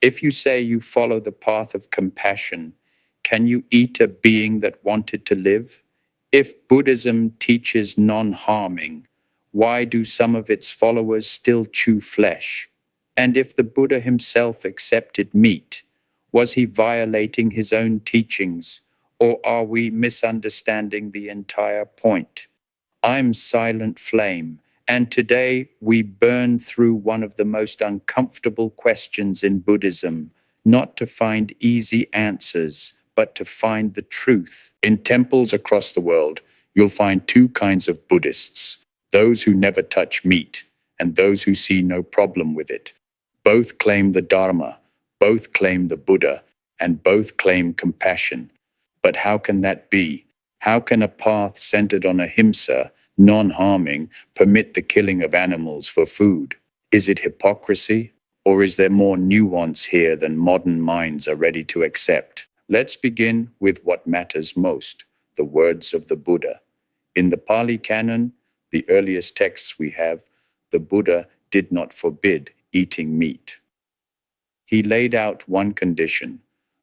If you say you follow the path of compassion, can you eat a being that wanted to live? If Buddhism teaches non-harming, why do some of its followers still chew flesh? And if the Buddha himself accepted meat, was he violating his own teachings, or are we misunderstanding the entire point? I'm Silent Flame, and today we burn through one of the most uncomfortable questions in Buddhism, not to find easy answers, but to find the truth. In temples across the world, you'll find two kinds of Buddhists: those who never touch meat, and those who see no problem with it. Both claim the Dharma, both claim the Buddha, and both claim compassion. But how can that be? How can a path centered on ahimsa, non-harming, permit the killing of animals for food? Is it hypocrisy? Or is there more nuance here than modern minds are ready to accept? Let's begin with what matters most, the words of the Buddha. In the Pali Canon, the earliest texts we have, the Buddha did not forbid eating meat. He laid out one condition: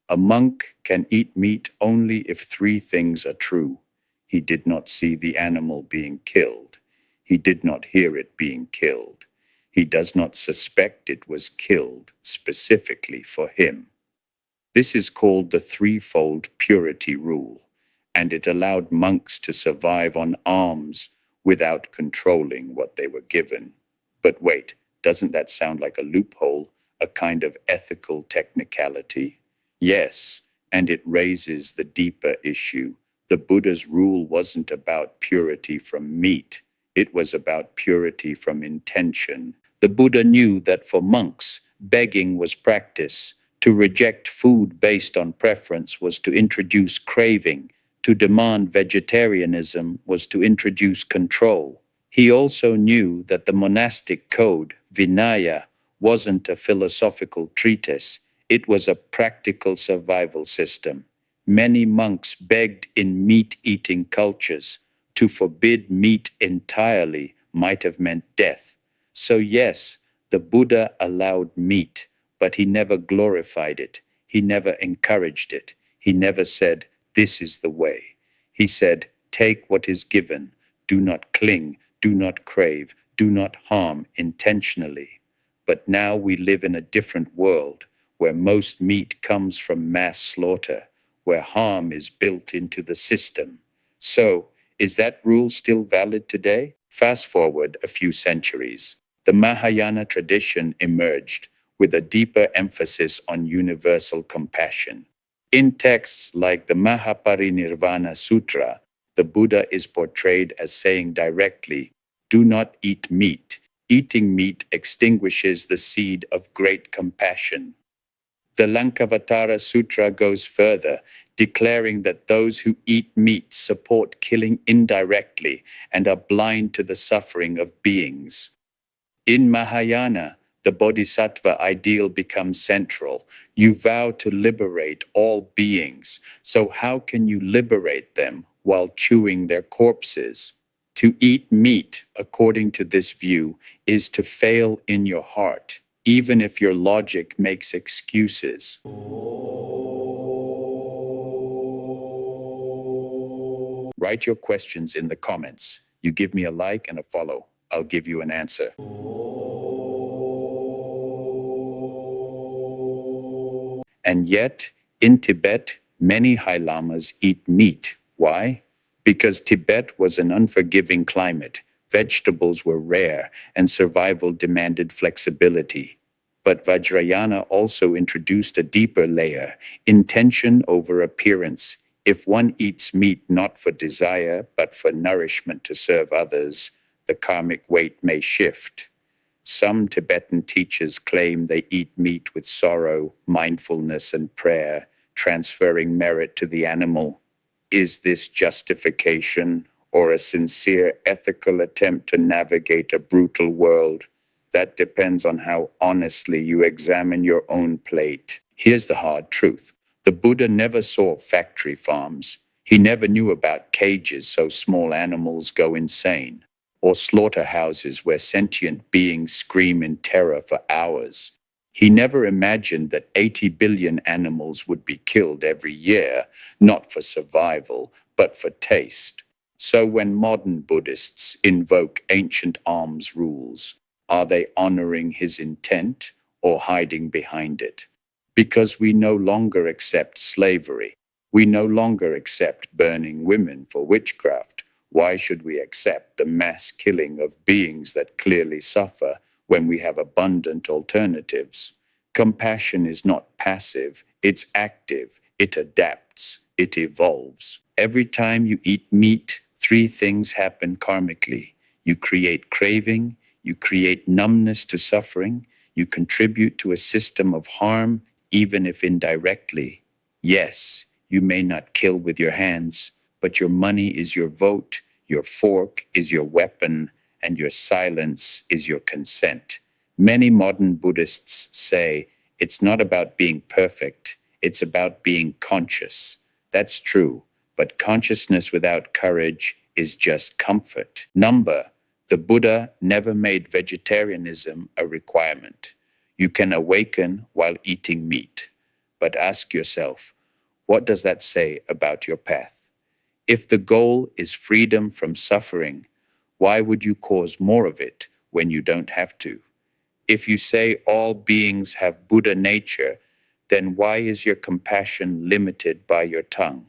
a monk can eat meat only if three things are true. He did not see the animal being killed. He did not hear it being killed. He does not suspect it was killed specifically for him. This is called the threefold purity rule, and it allowed monks to survive on alms without controlling what they were given. But wait, doesn't that sound like a loophole, a kind of ethical technicality? Yes, and it raises the deeper issue. The Buddha's rule wasn't about purity from meat. It was about purity from intention. The Buddha knew that for monks, begging was practice. To reject food based on preference was to introduce craving. To demand vegetarianism was to introduce control. He also knew that the monastic code, Vinaya, wasn't a philosophical treatise. It was a practical survival system. Many monks begged in meat-eating cultures. To forbid meat entirely might have meant death. So yes, the Buddha allowed meat, but he never glorified it. He never encouraged it. He never said, "This is the way." He said, "Take what is given. Do not cling. Do not crave. Do not harm intentionally." But now we live in a different world, where most meat comes from mass slaughter, where harm is built into the system. So, is that rule still valid today? Fast forward a few centuries. The Mahayana tradition emerged with a deeper emphasis on universal compassion. In texts like the Mahaparinirvana Sutra, the Buddha is portrayed as saying directly, "Do not eat meat. Eating meat extinguishes the seed of great compassion." The Lankavatara Sutra goes further, declaring that those who eat meat support killing indirectly and are blind to the suffering of beings. In Mahayana, the bodhisattva ideal becomes central. You vow to liberate all beings. So how can you liberate them while chewing their corpses? To eat meat, according to this view, is to fail in your heart, even if your logic makes excuses. Write your questions in the comments. You give me a like and a follow. I'll give you an answer. And yet, in Tibet, many High Lamas eat meat. Why? Because Tibet was an unforgiving climate. Vegetables were rare, and survival demanded flexibility. But Vajrayana also introduced a deeper layer, intention over appearance. If one eats meat not for desire, but for nourishment to serve others, the karmic weight may shift. Some Tibetan teachers claim they eat meat with sorrow, mindfulness, and prayer, transferring merit to the animal. Is this justification or a sincere ethical attempt to navigate a brutal world? That depends on how honestly you examine your own plate. Here's the hard truth. The Buddha never saw factory farms. He never knew about cages so small animals go insane, or slaughterhouses where sentient beings scream in terror for hours. He never imagined that 80 billion animals would be killed every year, not for survival, but for taste. So when modern Buddhists invoke ancient alms rules, are they honoring his intent or hiding behind it? Because we no longer accept slavery. We no longer accept burning women for witchcraft. Why should we accept the mass killing of beings that clearly suffer when we have abundant alternatives? Compassion is not passive, it's active, it adapts, it evolves. Every time you eat meat, three things happen karmically. You create craving, you create numbness to suffering, you contribute to a system of harm, even if indirectly. Yes, you may not kill with your hands, but your money is your vote, your fork is your weapon, and your silence is your consent. Many modern Buddhists say it's not about being perfect, it's about being conscious. That's true, but consciousness without courage is just comfort. The Buddha never made vegetarianism a requirement. You can awaken while eating meat. But ask yourself, what does that say about your path? If the goal is freedom from suffering, why would you cause more of it when you don't have to? If you say all beings have Buddha nature, then why is your compassion limited by your tongue?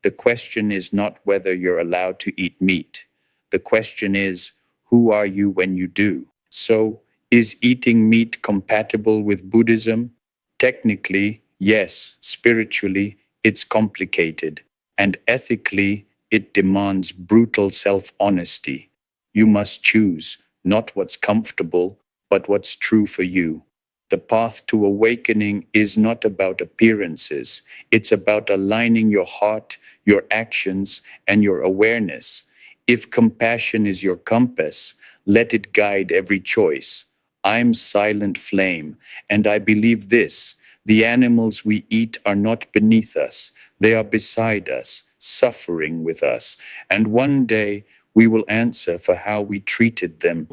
The question is not whether you're allowed to eat meat. The question is, who are you when you do? So, is eating meat compatible with Buddhism? Technically, yes. Spiritually, it's complicated. And ethically, it demands brutal self-honesty. You must choose not what's comfortable, but what's true for you. The path to awakening is not about appearances. It's about aligning your heart, your actions, and your awareness. If compassion is your compass, let it guide every choice. I'm silent flame, and I believe this. The animals we eat are not beneath us. They are beside us, suffering with us. And one day we will answer for how we treated them.